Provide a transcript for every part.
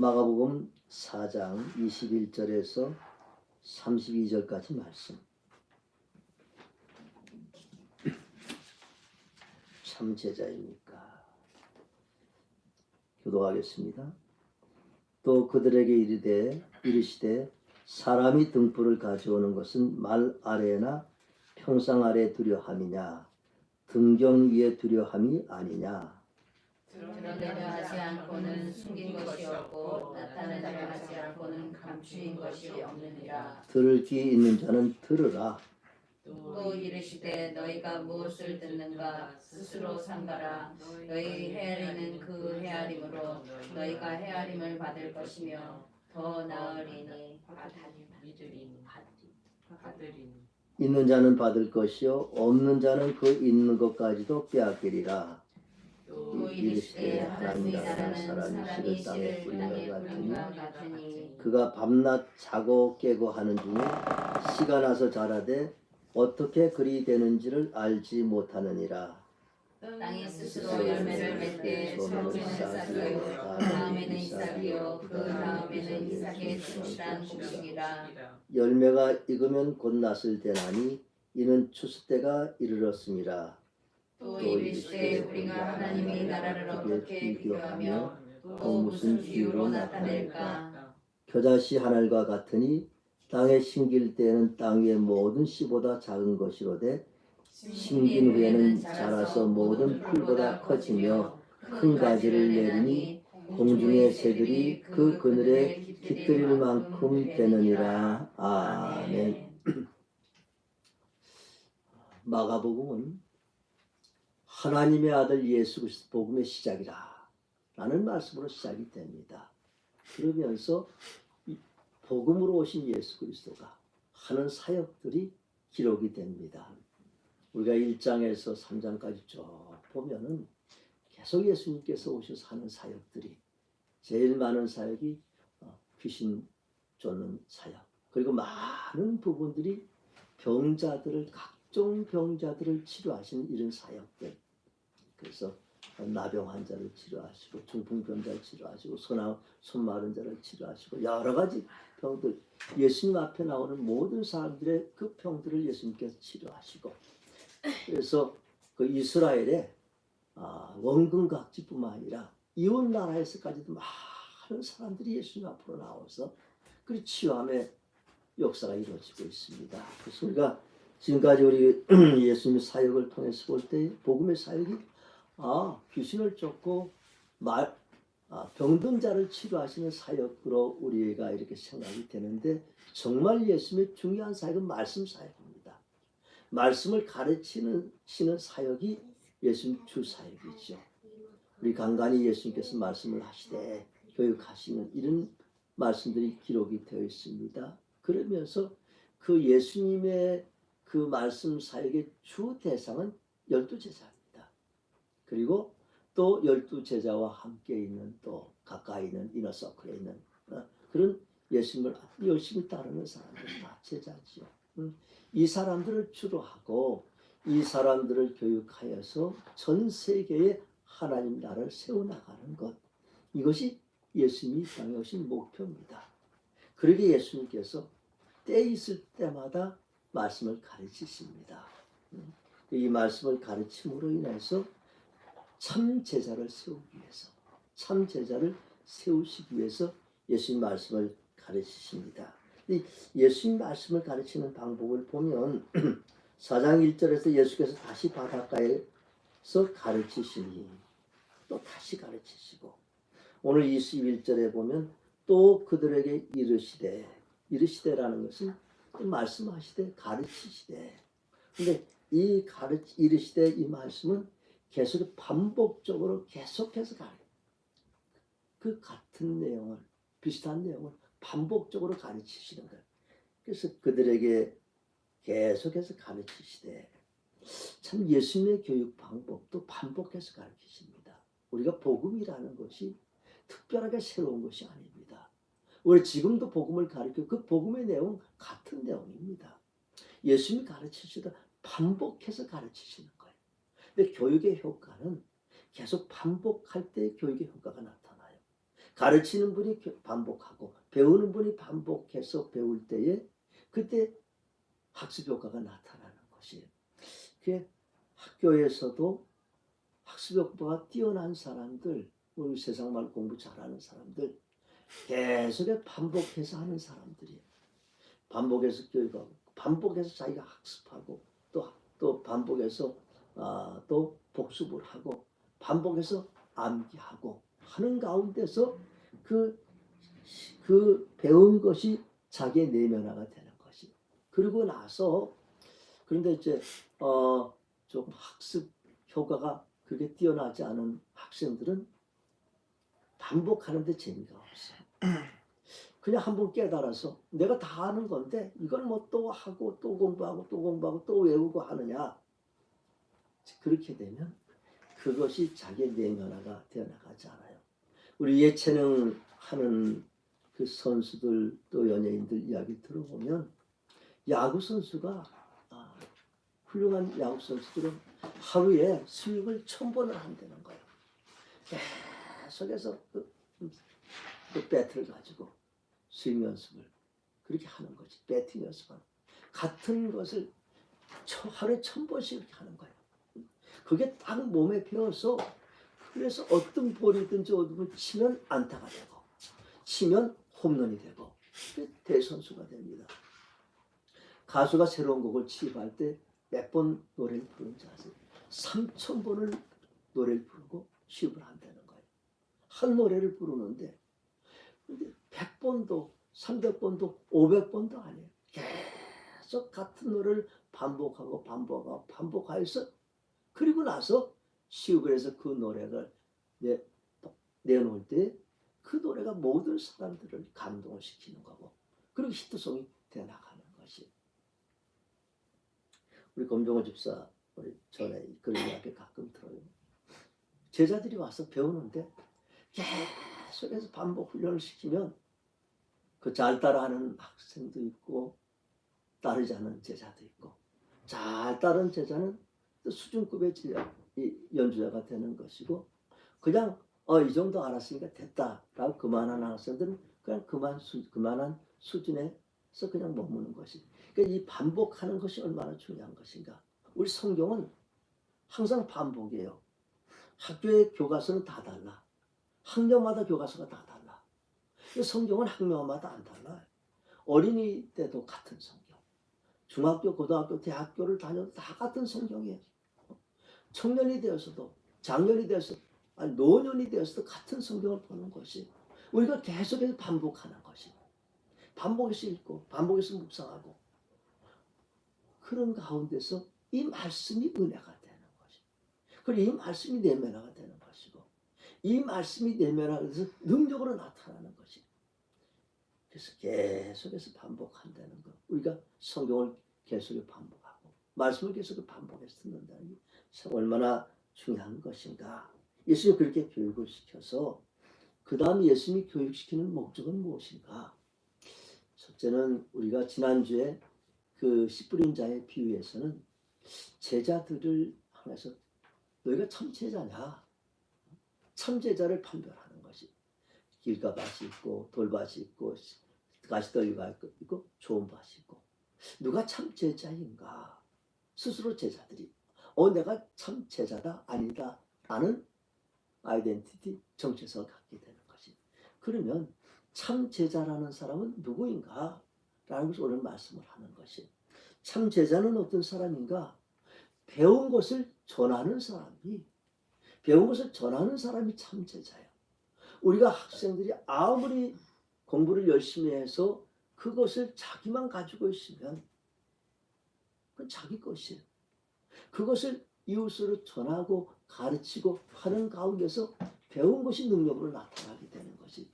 마가복음 4장 21절에서 32절까지 말씀. 참 제자입니까? 교도하겠습니다. 또 그들에게 이르시되 사람이 등불을 가져오는 것은 말 아래나 평상 아래 두려함이냐 등경 위에 두려함이 아니냐. 드러내려 하지 않고는 숨긴 것이 없고 나타내려 하지 않고는 감추인 것이 없느니라. 들을 귀 있는 자는 들으라. 또 이르시되 너희가 무엇을 듣는가 스스로 삼가라. 너희 헤아리는 그 헤아림으로 너희가 헤아림을 받을 것이며 더 나으리니 있는 자는 받을 것이요 없는 자는 그 있는 것까지도 빼앗기리라. 또 이르시되 하나님의 나라는 사람이 사람이 씨를 씨를 땅에 땅에 뿌린 뿌린 것 것 같으니 그가 밤낮 자고 깨고 하는 중에 씨가 나서 자라되 어떻게 그리 되는지를 알지 못하느니라. 땅이 스스로 열매를 맺되 처음에는 싹이요 그 다음에는 이삭이요 그 다음에는 이삭의 충실한 곡식이라. 열매가 익으면 곧 낫을 되나니 이는 추수 때가 이르렀음이라. 또 이르시되 우리가 하나님의 나라를 어떻게 비교하며 또 무슨 비유로 나타낼까. 겨자씨 한 알과 같으니 땅에 심길 때에는 땅 위의 모든 씨보다 작은 것이로되 심긴 후에는 자라서 모든 풀보다 커지며 큰 가지를 내리니 공중의 새들이 그 그늘에 깃들일 만큼 되느니라. 아멘. 마가복음은 하나님의 아들 예수 그리스도 복음의 시작이라 라는 말씀으로 시작이 됩니다. 그러면서 복음으로 오신 예수 그리스도가 하는 사역들이 기록이 됩니다. 우리가 1장에서 3장까지 쭉 보면은 계속 예수님께서 오셔서 하는 사역들이 제일 많은 사역이 귀신 쫓는 사역, 그리고 많은 부분들이 병자들을 각종 병자들을 치료하시는 이런 사역들. 그래서 나병 환자를 치료하시고 중풍병자를 치료하시고 손 마른 자를 치료하시고 여러 가지 병들, 예수님 앞에 나오는 모든 사람들의 그 병들을 예수님께서 치료하시고, 그래서 그 이스라엘의 원근각지뿐만 아니라 이웃 나라에서까지도 많은 사람들이 예수님 앞으로 나와서 그 치유함의 역사가 이루어지고 있습니다. 그래서 우리가 지금까지 우리 예수님 사역을 통해서 볼 때 복음의 사역이 귀신을 쫓고 병든 자를 치료하시는 사역으로 우리가 이렇게 생각이 되는데, 정말 예수님의 중요한 사역은 말씀 사역입니다. 말씀을 가르치는 사역이 예수님 주 사역이죠. 우리 간간히 예수님께서 말씀을 하시되 교육하시는 이런 말씀들이 기록이 되어 있습니다. 그러면서 그 예수님의 그 말씀 사역의 주 대상은 12제자입니다. 그리고 또 12제자와 함께 있는 또 가까이 있는 이너서클에 있는 그런 예수님을 열심히 따르는 사람들 다 제자지요. 이 사람들을 주로 하고 이 사람들을 교육하여서 전 세계에 하나님 나라를 세워나가는 것, 이것이 예수님이 땅에 오신 목표입니다. 그러게 예수님께서 때 있을 때마다 말씀을 가르치십니다. 이 말씀을 가르침으로 인해서 참 제자를 세우기 위해서, 참 제자를 세우시기 위해서 예수님 말씀을 가르치십니다. 예수님 말씀을 가르치는 방법을 보면 4장 1절에서 예수께서 다시 바닷가에서 가르치시니 또 다시 가르치시고, 오늘 21절에 보면 또 그들에게 이르시되라는 것은 말씀하시되 가르치시되, 근데 이 이르시되 이 말씀은 계속 반복적으로 계속해서 그 같은 내용을, 비슷한 내용을 반복적으로 가르치시는 거예요. 그래서 그들에게 계속해서 가르치시되, 참 예수님의 교육 방법도 반복해서 가르치십니다. 우리가 복음이라는 것이 특별하게 새로운 것이 아닙니다. 우리 지금도 복음을 가르치고 그 복음의 내용 같은 내용입니다. 예수님이 가르치시다 반복해서 가르치시는 거예요. 근데 교육의 효과는 계속 반복할 때 교육의 효과가 나타나요. 가르치는 분이 반복하고 배우는 분이 반복해서 배울 때에 그때 학습 효과가 나타나는 것이에요. 그게 학교에서도 학습 효과가 뛰어난 사람들, 우리 세상말 공부 잘하는 사람들, 계속해 반복해서 하는 사람들이에요. 반복해서 교육하고, 반복해서 자기가 학습하고, 또 반복해서 또 복습을 하고, 반복해서 암기하고 하는 가운데서 그 배운 것이 자기의 내면화가 되는 것이. 그리고 나서 그런데 이제 조금 학습 효과가 그렇게 뛰어나지 않은 학생들은 반복하는데 재미가 없어. 그냥 한번 깨달아서 내가 다 아는 건데 이걸 뭐 또 하고 또 공부하고 또 공부하고 또 외우고 하느냐. 그렇게 되면 그것이 자기의 내면화가 되어나가지 않아요. 우리 예체능 하는 그 선수들 또 연예인들 이야기 들어보면 야구 선수가 훌륭한 야구 선수들은 하루에 스윙을 1000번을 한다는 거예요. 계속해서 그 배트를 가지고 스윙 연습을 그렇게 하는 거지. 배팅 연습하는 같은 것을 하루에 1000번씩 이렇게 하는 거예요. 그게 딱 몸에 배어서 그래서 어떤 볼이든지 어디든 치면 안타가 되고 치면 홈런이 되고 대선수가 됩니다. 가수가 새로운 곡을 취입할 때 몇 번 노래를 부르는지 아세요? 3000번을 노래를 부르고 취입을 한다는 거예요. 한 노래를 부르는데 100번도 300번도 500번도 아니에요. 계속 같은 노래를 반복하여서 그리고 나서 시흡을 해서 그 노래를 내놓을 때 그 노래가 모든 사람들을 감동을 시키는 거고 그리고 히트송이 되어나가는 것이. 우리 검정호 집사 우리 전에 그런 이야기 가끔 들어요. 제자들이 와서 배우는데 계속해서 반복 훈련을 시키면 그 잘 따라하는 학생도 있고 따르지 않은 제자도 있고 잘 따른 제자는 또 수준급의 연주자가 되는 것이고 그냥 이 정도 알았으니까 됐다라고 그만한 학생들은 그냥 그만한 수준에서 그냥 머무는 것이. 그러니까 이 반복하는 것이 얼마나 중요한 것인가. 우리 성경은 항상 반복이에요. 학교의 교과서는 다 달라. 학년마다 교과서가 다 달라. 성경은 학년마다 안 달라요. 어린이 때도 같은 성경. 중학교, 고등학교, 대학교를 다녀도 다 같은 성경이에요. 청년이 되어서도 장년이 되어서 노년이 되어서도 같은 성경을 보는 것이 우리가 계속해서 반복하는 것이 반복해서 읽고 반복해서 묵상하고 그런 가운데서 이 말씀이 은혜가 되는 것이 그리고 이 말씀이 내면화가 되는 것이고 이 말씀이 내면화가 돼서 능력으로 나타나는 것이 그래서 계속해서 반복한다는 것 우리가 성경을 계속 반복하고 말씀을 계속 반복해서 듣는다는 게 얼마나 중요한 것인가. 예수님이 그렇게 교육을 시켜서 그 다음 예수님이 교육시키는 목적은 무엇인가. 첫째는 우리가 지난주에 그 씨 뿌린 자의 비유에서는 제자들을 향해서 너희가 참 제자냐 참 제자를 판별하는 것이 길가밭이 있고 돌밭이 있고 가시떨기가 있고 좋은 밭이 있고 누가 참 제자인가 스스로 제자들이 내가 참 제자다 아니다 라는 아이덴티티 정체성을 갖게 되는 것이. 그러면 참 제자라는 사람은 누구인가 라는 것을 오늘 말씀을 하는 것이. 참 제자는 어떤 사람인가. 배운 것을 전하는 사람이 참 제자예요. 우리가 학생들이 아무리 공부를 열심히 해서 그것을 자기만 가지고 있으면 그건 자기 것이에요. 그것을 이웃으로 전하고 가르치고 하는 가운데서 배운 것이 능력으로 나타나게 되는 것이.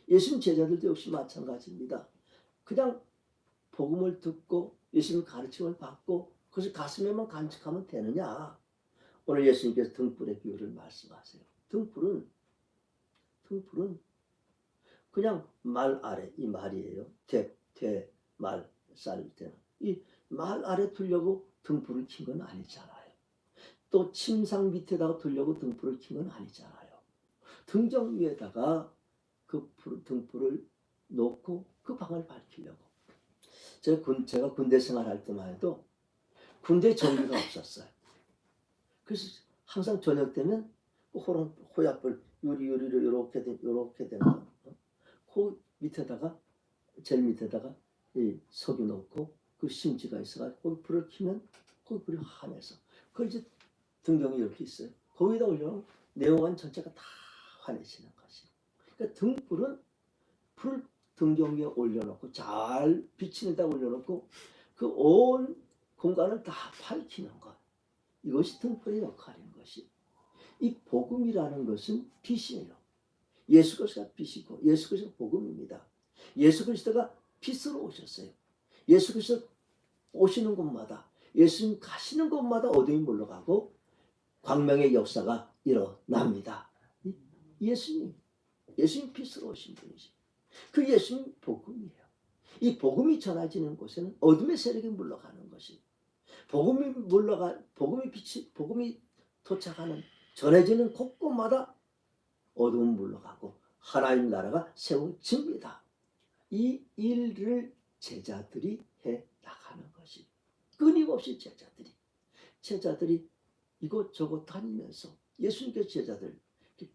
예수님 제자들도 역시 마찬가지입니다. 그냥 복음을 듣고 예수님 가르침을 받고 그것을 가슴에만 간직하면 되느냐. 오늘 예수님께서 등불의 비유를 말씀하세요. 등불은 그냥 말 아래 이 말이에요. 말 쌀 때는 이 말 아래 두려고 등불을 킨 건 아니잖아요. 또 침상 밑에다가 두려고 등불을 킨 건 아니잖아요. 등정 위에다가 그 등불을 놓고 그 방을 밝히려고. 제가 군대 생활할 때만 해도 군대 전기가 없었어요. 그래서 항상 저녁 되면 그 호약불 유리로 이렇게 된 거. 그 밑에다가 제일 밑에다가 이 석유 넣고 그 심지가 있어가지고 거기 불을 켜면 거기 불이 환해서 그 이제 등경이 이렇게 있어요. 거기다 올려놓으면 내용안 전체가 다 환해지는 것이. 그러니까 등불은 불을 등경 위에 올려놓고 잘 비치는 데 올려놓고 그 온 공간을 다 밝히는 것. 이것이 등불의 역할인 것이. 이 복음이라는 것은 빛이에요. 예수 그리스도가 빛이고 예수 그리스도가 복음입니다. 예수 그리스도가 빛으로 오셨어요. 예수 그리스도 오시는 곳마다 예수님 가시는 곳마다 어둠이 물러가고 광명의 역사가 일어납니다. 예수님 빛으로 오신 분이지. 그 예수님 복음이에요. 이 복음이 전해지는 곳에는 어둠의 세력이 물러가는 것이. 복음이 도착하는 전해지는 곳곳마다 어둠은 물러가고 하나님 나라가 세워집니다. 이 일을 제자들이 해 나가는 것이. 끊임없이 제자들이 이곳저곳 다니면서 예수님께서 제자들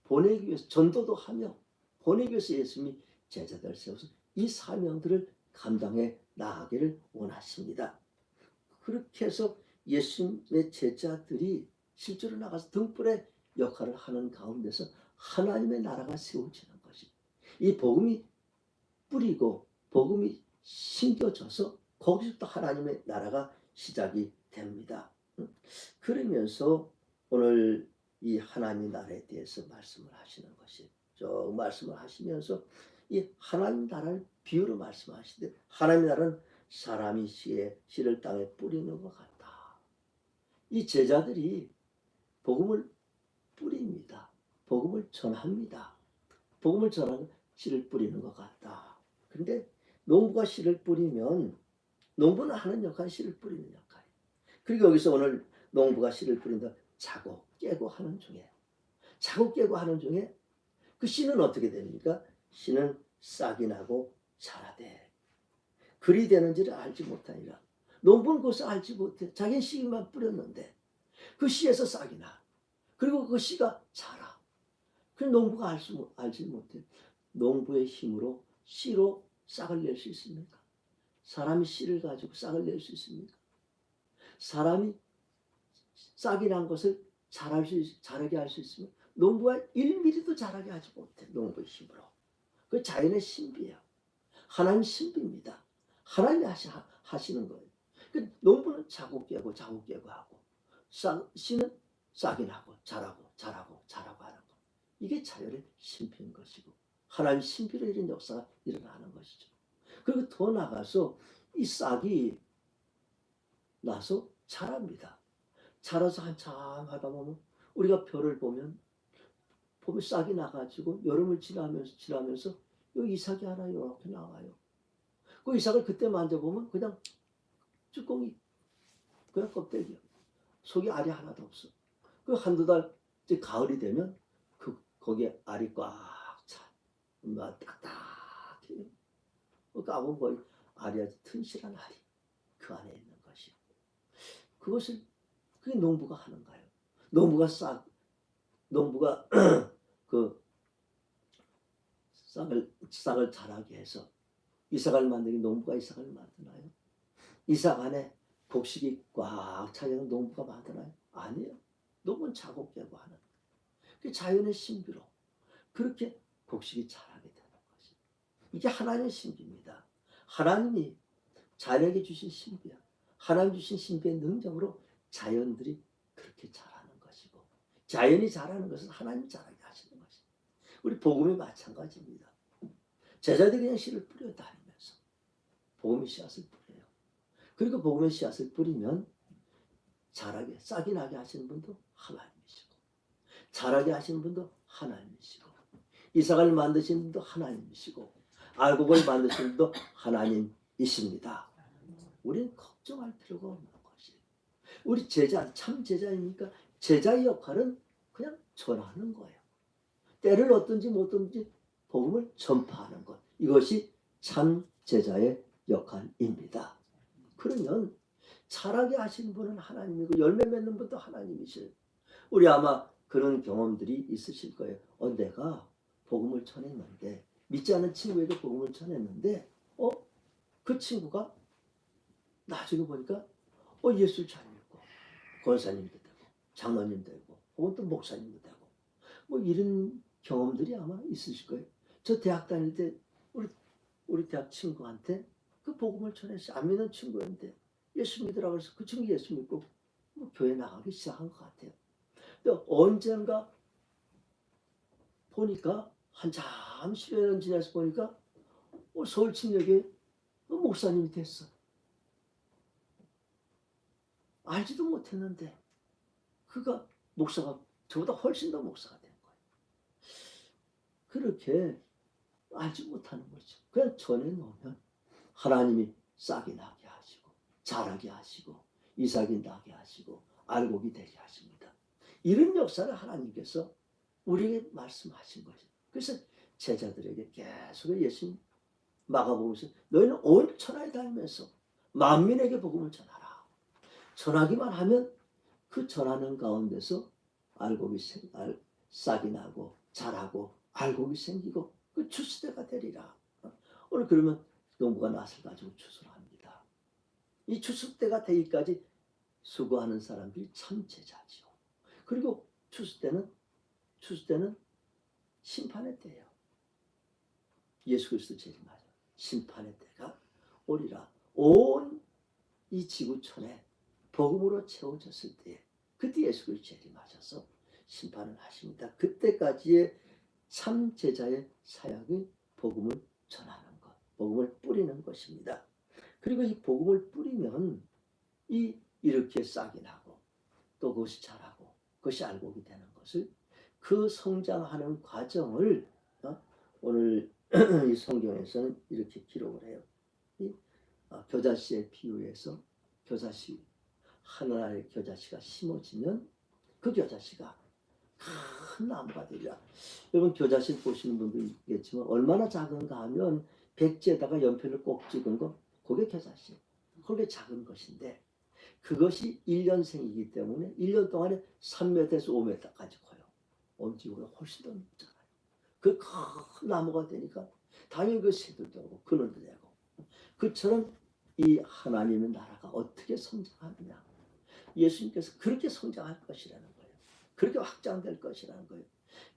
보내기 위해서 전도도 하며 보내기 위해서 예수님이 제자들을 세워서 이 사명들을 감당해 나가기를 원하십니다. 그렇게 해서 예수님의 제자들이 실제로 나가서 등불의 역할을 하는 가운데서 하나님의 나라가 세워지는 것이. 이 복음이 뿌리고 복음이 심겨져서 거기서부터 하나님의 나라가 시작이 됩니다. 그러면서 오늘 이 하나님의 나라에 대해서 말씀을 하시는 것이 쭉 말씀을 하시면서 이 하나님 나라를 비유로 말씀하시되 하나님 나라는 사람이 씨를 땅에 뿌리는 것 같다. 이 제자들이 복음을 뿌립니다. 복음을 전합니다. 복음을 전하는 씨를 뿌리는 것 같다. 그런데 농부가 씨를 뿌리면 농부는 하는 역할, 씨를 뿌리는 역할. 그리고 여기서 오늘 농부가 씨를 뿌린다. 자고 깨고 하는 중에 그 씨는 어떻게 됩니까? 씨는 싹이 나고 자라되 그리 되는지를 알지 못하니라. 농부는 그것을 알지 못해. 자기는 씨만 뿌렸는데 그 씨에서 싹이 나. 그리고 그 씨가 자라. 그 농부가 알지 못해. 농부의 힘으로 씨로 싹을 낼 수 있습니까? 사람이 씨를 가지고 싹을 낼 수 있습니까? 사람이 싹이 난 것을 자라게 할 수 있으면 농부가 1mm도 자라게 하지 못해. 농부의 힘으로. 그 자연의 신비예요. 하나님 신비입니다. 하나님이 하시는 거예요. 그 농부는 자고 깨고 하고 씨는 싹이 나고 자라고 하는 거. 이게 자연의 신비인 것이고 하나님 신비로 이런 역사가 일어나는 것이죠. 그리고 더 나가서 이 싹이 나서 자랍니다. 자라서 한참 하다 보면 우리가 별을 보면 싹이 나가지고 여름을 지나면서 여기 이삭이 하나 이렇게 나와요. 그 이삭을 그때 만져보면 그냥 쭈껑이 그냥 껍데기야. 속에 알이 하나도 없어. 그 한두 달 이제 가을이 되면 거기에 알이 꽉 차. 딱딱해요. 까보면 거의 알이 아주 튼실한 알이 그 안에 있는 것이. 그것을 그게 농부가 하는 거예요. 농부가 그 싹을 자라게 해서 이삭을 만들기 농부가 이삭을 만드나요? 이삭 안에 곡식이 꽉 차있는 농부가 만드나요? 아니에요. 농부는 자고 깨고 하는 그 자연의 신비로 그렇게 곡식이 자라게 되는 것이. 이게 하나님의 신비입니다. 하나님이 자연에게 주신 신비야. 하나님 주신 신비의 능력으로 자연들이 그렇게 자라는 것이고 자연이 자라는 것은 하나님 자라게 하시는 것이. 우리 복음이 마찬가지입니다. 제자들이 그냥 씨를 뿌려 다니면서 복음의 씨앗을 뿌려요. 그리고 복음의 씨앗을 뿌리면 자라게 싹이 나게 하시는 분도 하나님이시고 자라게 하시는 분도 하나님이시고 이삭을 만드신 분도 하나님이시고 알곡을 만드신 분도 하나님이십니다. 우리는 걱정할 필요가 없는 것이. 우리 제자 참 제자입니까? 제자의 역할은 그냥 전하는 거예요. 때를 얻든지 못 얻든지 복음을 전파하는 것. 이것이 참 제자의 역할입니다. 그러면 자라게 하신 분은 하나님이고 열매 맺는 분도 하나님이세요. 우리 아마 그런 경험들이 있으실 거예요. 내가 복음을 전했는데, 믿지 않는 친구에게 복음을 전했는데 그 친구가 나중에 보니까 예수를 잘 믿고 권사님도 되고 장로님 되고 혹은 또 목사님도 되고 뭐 이런 경험들이 아마 있으실 거예요. 저 대학 다닐 때 우리 대학 친구한테 그 복음을 전했어요. 안 믿는 친구였는데 예수 믿으라고 해서 그 친구 예수 믿고 뭐 교회 나가기 시작한 것 같아요. 근데 언젠가 보니까 한참 10여 년 지나서 보니까 서울침략에 목사님이 됐어. 알지도 못했는데 그가 목사가 저보다 훨씬 더 목사가 된 거예요. 그렇게 알지 못하는 거죠. 그냥 전해놓으면 하나님이 싹이 나게 하시고 자라게 하시고 이삭이 나게 하시고 알곡이 되게 하십니다. 이런 역사를 하나님께서 우리에게 말씀하신 거죠. 그래서 제자들에게 계속 예수님 마가복음에서 너희는 온 천하에 다니면서 만민에게 복음을 전하라. 전하기만 하면 그 전하는 가운데서 알곡이 싹이 나고 자라고 알곡이 생기고 그 추수대가 되리라. 오늘 그러면 농부가 낫을 가지고 추수를 합니다. 이 추수대가 되기까지 수고하는 사람들이 참 제자지요. 그리고 추수대는 심판의 때예요. 예수 그리스도 재림하죠. 심판의 때가 오리라. 온 이 지구촌에 복음으로 채워졌을 때 그때 예수 그리스도 재림하셔서 심판을 하십니다. 그때까지의 참 제자의 사역이 복음을 전하는 것, 복음을 뿌리는 것입니다. 그리고 이 복음을 뿌리면 이렇게 싹이 나고 또 그것이 자라고 그것이 알곡이 되는 것을 그 성장하는 과정을 오늘 이 성경에서는 이렇게 기록을 해요. 겨자씨의 비유에서 겨자씨 하늘의 겨자씨가 심어지면 그 겨자씨가 큰 나무가 되리라. 여러분 겨자씨 보시는 분도 있겠지만 얼마나 작은가 하면 백지에다가 연필을 꼭 찍은 거 그게 겨자씨. 그게 작은 것인데 그것이 1년생이기 때문에 1년 동안에 3m에서 5m까지 커요. 엄지보다 훨씬 더 높잖아요. 그 큰 나무가 되니까 당연히 그 새들도 하고 그늘도 되고 그처럼 이 하나님의 나라가 어떻게 성장하느냐. 예수님께서 그렇게 성장할 것이라는 거예요. 그렇게 확장될 것이라는 거예요.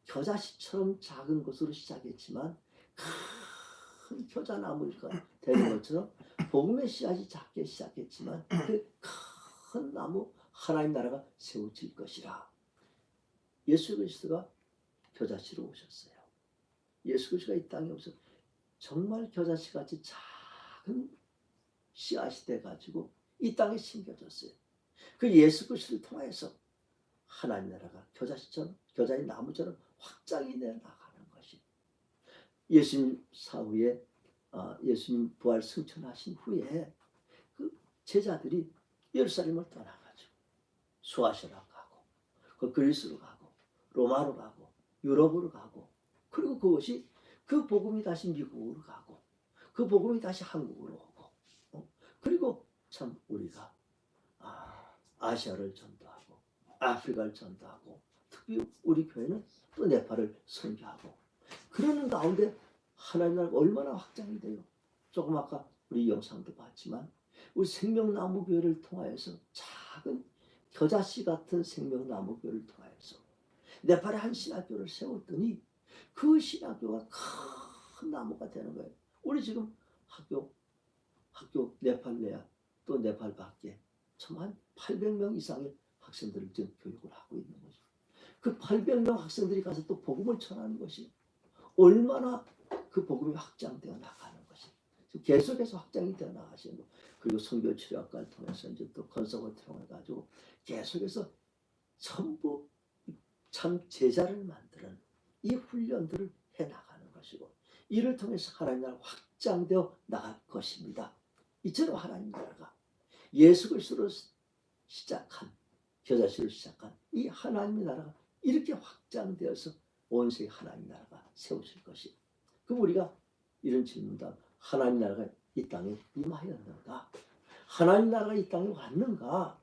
겨자씨처럼 작은 것으로 시작했지만 큰 겨자나무가 되는 것처럼 복음의 씨앗이 작게 시작했지만 그 큰 나무 하나님 나라가 세워질 것이라. 예수 그리스도가 겨자씨로 오셨어요. 예수 그리스도가 이 땅에 오셔서 정말 겨자씨같이 작은 씨앗이 돼가지고 이 땅에 심겨졌어요. 그 예수 그리스도를 통해서 하나님 나라가 겨자씨처럼 겨자의 나무처럼 확장이 돼 나가는 것이 예수님 사후에 예수님 부활 승천하신 후에 그 제자들이 예루살렘을 떠나가지고 수아시아로 가고 그 그리스로 가고 로마로 가고 유럽으로 가고 그리고 그것이 그 복음이 다시 미국으로 가고 그 복음이 다시 한국으로 오고 그리고 참 우리가 아시아를 전도하고 아프리카를 전도하고 특히 우리 교회는 또 네팔을 선교하고 그러는 가운데 하나님 나라가 얼마나 확장이 돼요. 조금 아까 우리 영상도 봤지만 우리 생명나무 교회를 통하여서 작은 겨자씨 같은 생명나무 교회를 통하여서 네팔에 한 신학교를 세웠더니 그 신학교가 큰 나무가 되는 거예요. 우리 지금 학교 네팔 내야 또 네팔 밖에 참 한 800명 이상의 학생들을 지금 교육을 하고 있는 거죠. 그 800명 학생들이 가서 또 복음을 전하는 것이 얼마나 그 복음이 확장되어 나가는 것이 계속해서 확장이 되어 나가시는 거. 그리고 선교치료학과를 통해서 이제 또 건설을 해가지고 계속해서 전부 참 제자를 만드는 이 훈련들을 해 나가는 것이고 이를 통해서 하나님 나라가 확장되어 나갈 것입니다. 이처럼 하나님 나라가 예수 그리스도로 시작한 겨자씨로 시작한 이 하나님의 나라가 이렇게 확장되어서 온 세계 하나님 나라가 세워질 것이 그럼 우리가 이런 질문다. 하나님 나라가 이 땅에 임하였는가? 하나님 나라가 이 땅에 왔는가?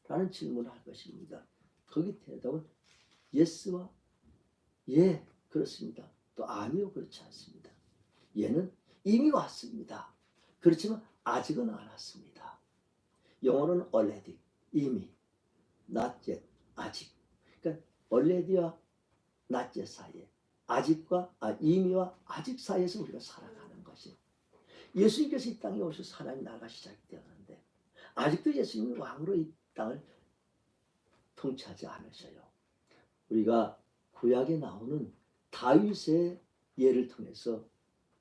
라는 질문을 할 것입니다. 거기 대답은 예스와 예, 그렇습니다. 또 아니요, 그렇지 않습니다. 얘는 이미 왔습니다. 그렇지만 아직은 안 왔습니다. 영어로는 already, 이미, not yet, 아직. 그러니까 already와 not yet 사이에 아직과 이미와 아직 사이에서 우리가 살아가는 것이 예수님께서 이 땅에 오셔서 하나님 나라가 시작이 되었는데 아직도 예수님이 왕으로 이 땅을 통치하지 않으셔요. 우리가 구약에 나오는 다윗의 예를 통해서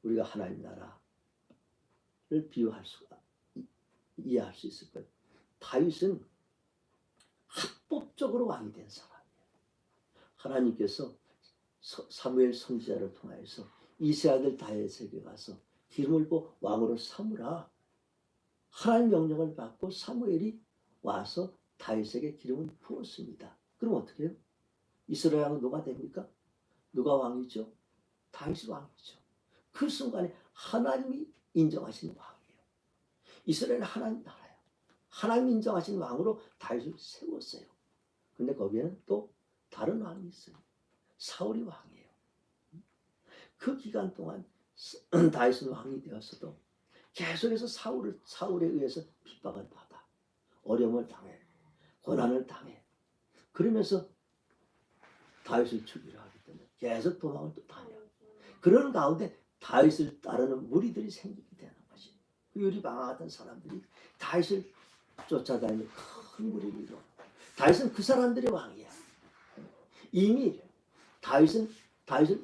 우리가 하나님 나라를 비유할 수가 이해할 수 있을 거예요. 다윗은 합법적으로 왕이 된 사람이에요. 하나님께서 사무엘 선지자를 통하여서 이세 아들 다윗에게 가서 기름을 부어 왕으로 삼으라. 하나님 명령을 받고 사무엘이 와서 다윗에게 기름을 부었습니다. 그럼 어떻게 해요? 이스라엘 왕은 누가 됩니까? 누가 왕이죠? 다윗이 왕이죠. 그 순간에 하나님이 인정하신 왕이에요. 이스라엘은 하나님 나라예요. 하나님 인정하신 왕으로 다윗을 세웠어요. 근데 거기에는 또 다른 왕이 있어요. 사울이 왕이에요. 그 기간 동안 다윗은 왕이 되었어도 계속해서 사울에 의해서 핍박을 받아 어려움을 당해 고난을 당해. 그러면서 다윗을 죽이려 하기 때문에 계속 도망을 또 다녀. 그런 가운데 다윗을 따르는 무리들이 생기게 되는 것이 그 유리방황하던 사람들이 다윗을 쫓아다니는 큰 무리를 이루어. 다윗은 그 사람들의 왕이야. 이미 다윗을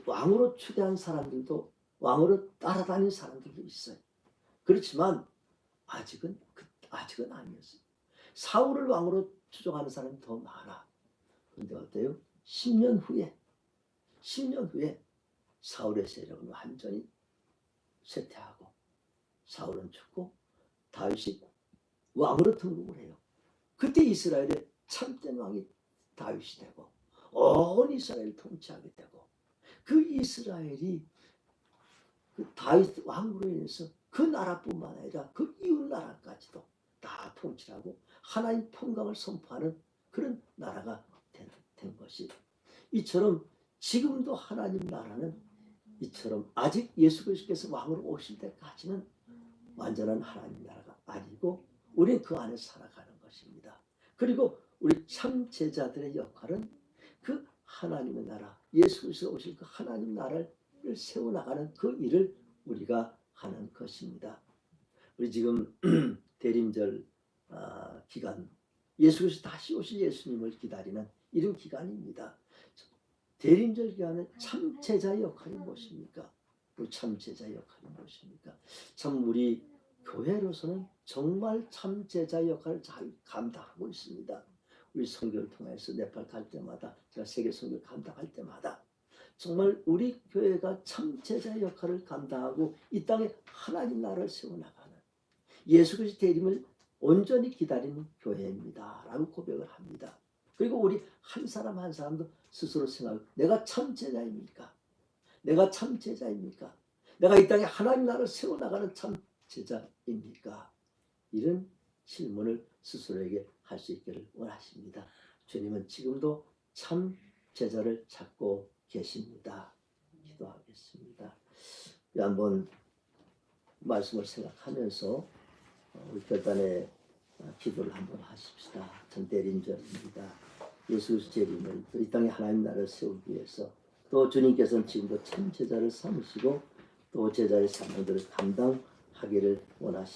왕으로 추대한 사람들도 왕으로 따라다니는 사람들도 있어요. 그렇지만 아직은 아니었어요. 사울을 왕으로 추종하는 사람이 더 많아. 그런데 어때요? 10년 후에 사울의 세력은 완전히 쇠퇴하고 사울은 죽고 다윗이 왕으로 등극을 해요. 그때 이스라엘의 참된 왕이 다윗이 되고 온 이스라엘을 통치하게 되고 그 이스라엘이 그 다윗 왕으로 인해서 그 나라뿐만 아니라 그 이웃 나라까지도 다 통치하고 하나님 평강을 선포하는 그런 나라가 된 것이 이처럼 지금도 하나님 나라는 이처럼 아직 예수 그리스도께서 왕으로 오실 때까지는 완전한 하나님 나라가 아니고 우리는 그 안에 살아가는 것입니다. 그리고 우리 참 제자들의 역할은 그 하나님의 나라, 예수 그리스도 오실 그 하나님 나라를 세워나가는 그 일을 우리가 하는 것입니다. 우리 지금 대림절 기간, 예수 그리스도 다시 오실 예수님을 기다리는 이런 기간입니다. 대림절 기간에 참 제자의 역할이 무엇입니까? 우리 참 제자의 역할이 무엇입니까? 참 우리 교회로서는 정말 참 제자의 역할을 잘 감당하고 있습니다. 우리 선교를 통해서 네팔 갈 때마다 제가 세계 선교 감당할 때마다 정말 우리 교회가 참 제자의 역할을 감당하고 이 땅에 하나님 나라를 세워나가는 예수 그리스도 대림을 온전히 기다리는 교회입니다 라고 고백을 합니다. 그리고 우리 한 사람 한 사람도 스스로 생각하고 내가 참 제자입니까? 내가 참 제자입니까? 내가 이 땅에 하나님 나라를 세워나가는 참 제자입니까? 이런 질문을 스스로에게 할 수 있기를 원하십니다. 주님은 지금도 참 제자를 찾고 계십니다. 기도하겠습니다. 한번 말씀을 생각하면서 우리 결단의 기도를 한번 하십시다. 전 대림절입니다. 예수 그리스도 재림을 또 이 땅에 하나님 나라를 세우기 위해서 또 주님께서는 지금도 참 제자를 삼으시고 또 제자의 사명들을 감당하기를 원하십니다.